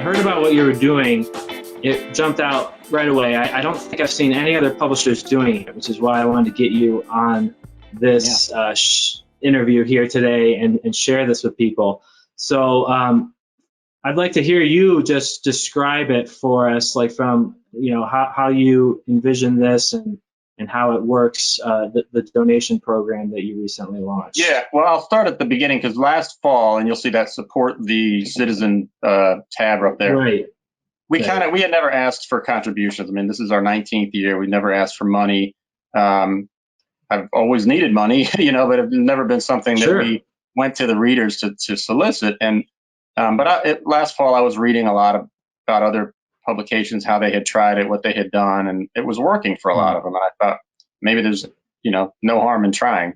heard about what you were doing, it jumped out right away. I don't think I've seen any other publishers doing it, which is why I wanted to get you on this interview here today and share this with people. So I'd like to hear you just describe it for us, like from, how you envision this and how it works, the donation program that you recently launched. Yeah, well, I'll start at the beginning because last fall, and you'll see that support the citizen tab up there. Right. We had never asked for contributions. I mean, this is our 19th year. We never asked for money. I've always needed money, but it's never been something that we went to the readers to solicit. And last fall, I was reading a lot about other publications, how they had tried it, what they had done, and it was working for a lot of them. And I thought maybe there's no harm in trying.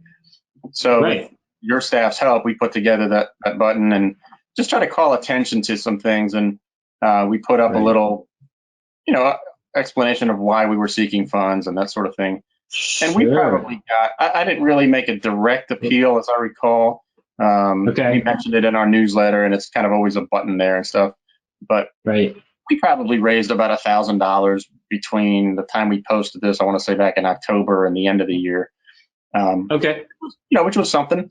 So with your staff's help, we put together that button and just try to call attention to some things. And we put up a little, explanation of why we were seeking funds and that sort of thing. And we probably I didn't really make a direct appeal, as I recall. We mentioned it in our newsletter, and it's kind of always a button there and stuff. But we probably raised about $1,000 between the time we posted this, I want to say back in October, and the end of the year. Which was something.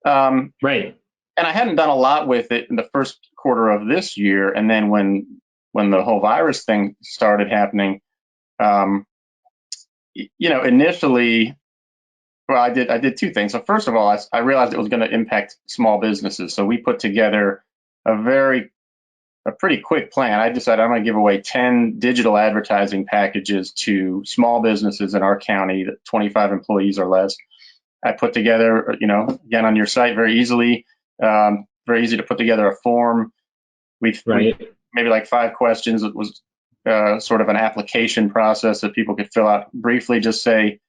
And I hadn't done a lot with it in the first quarter of this year. And then when the whole virus thing started happening, initially, well, I did two things. So first of all, I realized it was going to impact small businesses. So we put together a pretty quick plan. I decided I'm going to give away 10 digital advertising packages to small businesses in our county, that 25 employees or less. I put together, again, on your site very easily, very easy to put together a form. We maybe like 5 questions. It was sort of an application process that people could fill out briefly. Just say,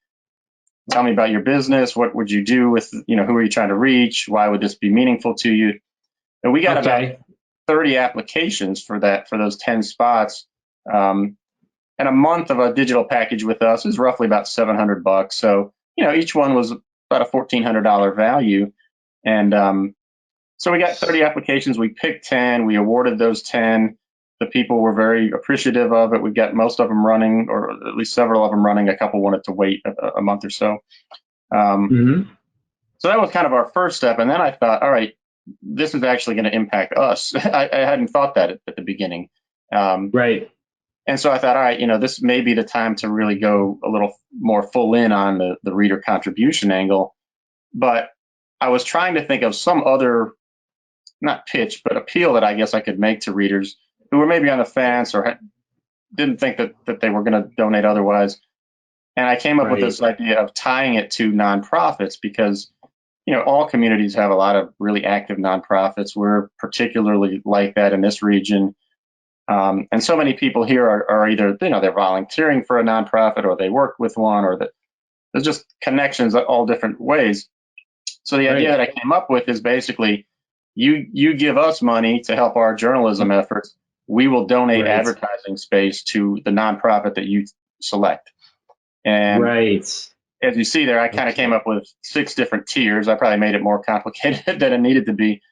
tell me about your business. What would you do with, who are you trying to reach? Why would this be meaningful to you? And we got about 30 applications for those 10 spots. And a month of a digital package with us is roughly about $700. So, each one was about a $1,400 value. And so we got 30 applications. We picked 10. We awarded those 10. The people were very appreciative of it. We got most of them running, or at least several of them running. A couple wanted to wait a month or so. So that was kind of our first step. And then I thought, all right, this is actually going to impact us. I hadn't thought that at the beginning. And so I thought, all right, this may be the time to really go a little more full in on the reader contribution angle. But I was trying to think of some other, not pitch, but appeal that I guess I could make to readers who were maybe on the fence or didn't think that they were going to donate otherwise. And I came up with this idea of tying it to nonprofits because, all communities have a lot of really active nonprofits. We're particularly like that in this region. And so many people here are either, they're volunteering for a nonprofit or they work with one, or there's just connections all different ways. So the idea that I came up with is basically you give us money to help our journalism efforts. We will donate advertising space to the nonprofit that you select. And as you see there, I kind of came up with 6 different tiers. I probably made it more complicated than it needed to be.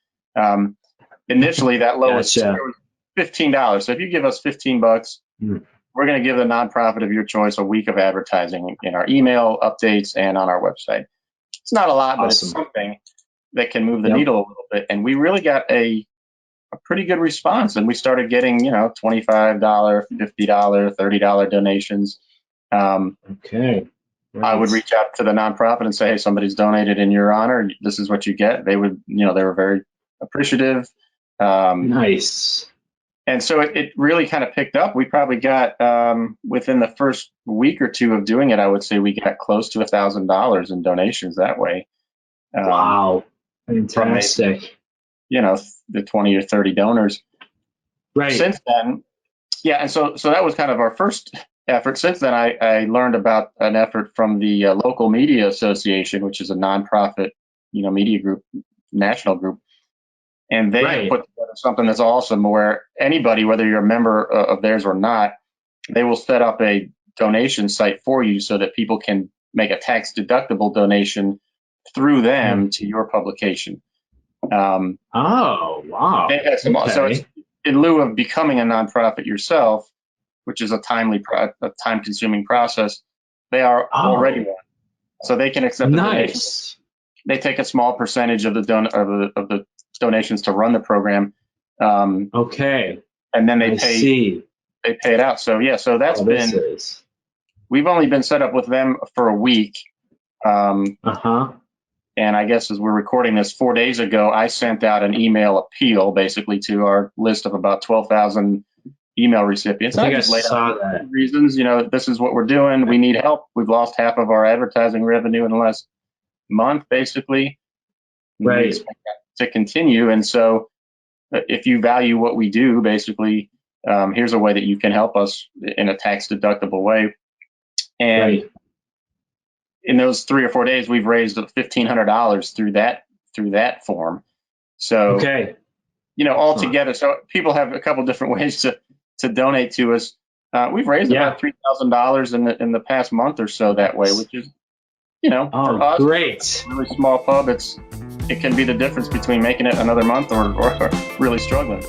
Initially, that lowest tier was $15. So if you give us $15, we're going to give the nonprofit of your choice a week of advertising in our email updates and on our website. It's not a lot, but it's something that can move the needle a little bit. And we really got a pretty good response. And we started getting, $25, $50, $30 donations. I would reach out to the nonprofit and say, hey, somebody's donated in your honor. This is what you get. They would, they were very appreciative. Nice. And so it really kind of picked up. We probably got, within the first week or two of doing it, I would say we got close to $1,000 in donations that way. Wow. Fantastic. From the 20 or 30 donors. Since then, and so that was kind of our first effort. Since then, I learned about an effort from the Local Media Association, which is a nonprofit, media group, national group. And they have put together something that's awesome where anybody, whether you're a member of theirs or not, they will set up a donation site for you so that people can make a tax deductible donation through them to your publication. Oh, wow. They had some, so in lieu of becoming a nonprofit yourself, which is a time-consuming process, they are already one. So they can accept the donations. They take a small percentage of the donations to run the program. Okay. And then they pay it out. So yeah, so that's we've only been set up with them for a week. And I guess as we're recording this, 4 days ago, I sent out an email appeal basically to our list of about 12,000 email recipients. I think I saw that. Reasons, this is what we're doing. We need help. We've lost half of our advertising revenue in the last month, basically. Right. We expect that to continue. And so if you value what we do, basically, here's a way that you can help us in a tax deductible way. And in those 3 or 4 days, we've raised $1,500 through that form. So, altogether, so people have a couple different ways to donate to us. We've raised about $3,000 in the past month or so that way, which is, for us, great. A really small pub. It can be the difference between making it another month or really struggling.